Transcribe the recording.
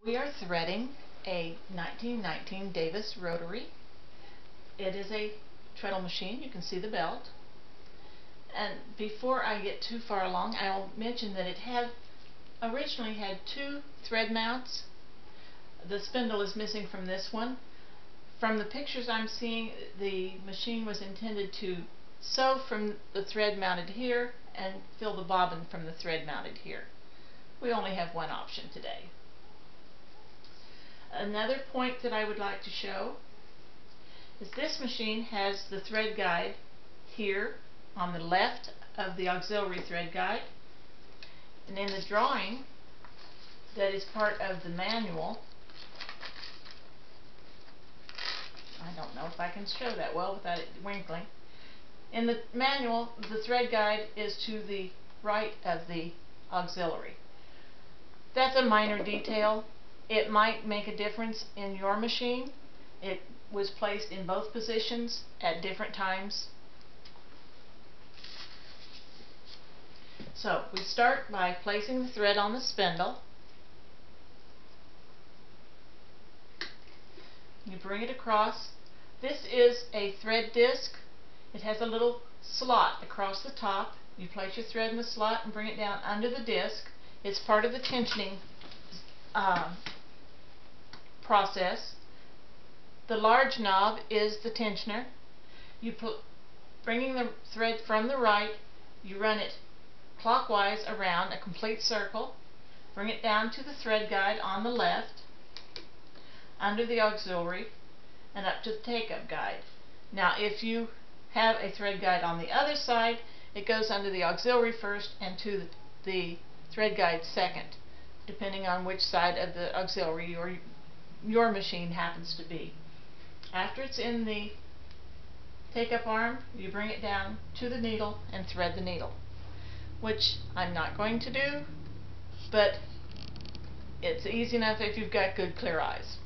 We are threading a 1919 Davis Rotary. It is a treadle machine. You can see the belt. And before I get too far along, I'll mention that it originally had two thread mounts. The spindle is missing from this one. From the pictures I'm seeing, the machine was intended to sew from the thread mounted here and fill the bobbin from the thread mounted here. We only have one option today. Another point that I would like to show is this machine has the thread guide here on the left of the auxiliary thread guide, and in the drawing that is part of the manual, I don't know if I can show that well without it winkling. In the manual, the thread guide is to the right of the auxiliary. That's a minor detail. It might make a difference in your machine. It was placed in both positions at different times. So we start by placing the thread on the spindle. You bring it across. This is a thread disc. It has a little slot across the top. You place your thread in the slot and bring it down under the disc. It's part of the tensioning process. The large knob is the tensioner. Bringing the thread from the right, you run it clockwise around a complete circle. Bring it down to the thread guide on the left, under the auxiliary, and up to the take-up guide. Now if you have a thread guide on the other side, it goes under the auxiliary first and to the thread guide second, depending on which side of the auxiliary your machine happens to be. After it's in the take-up arm, you bring it down to the needle and thread the needle, which I'm not going to do, but it's easy enough if you've got good clear eyes.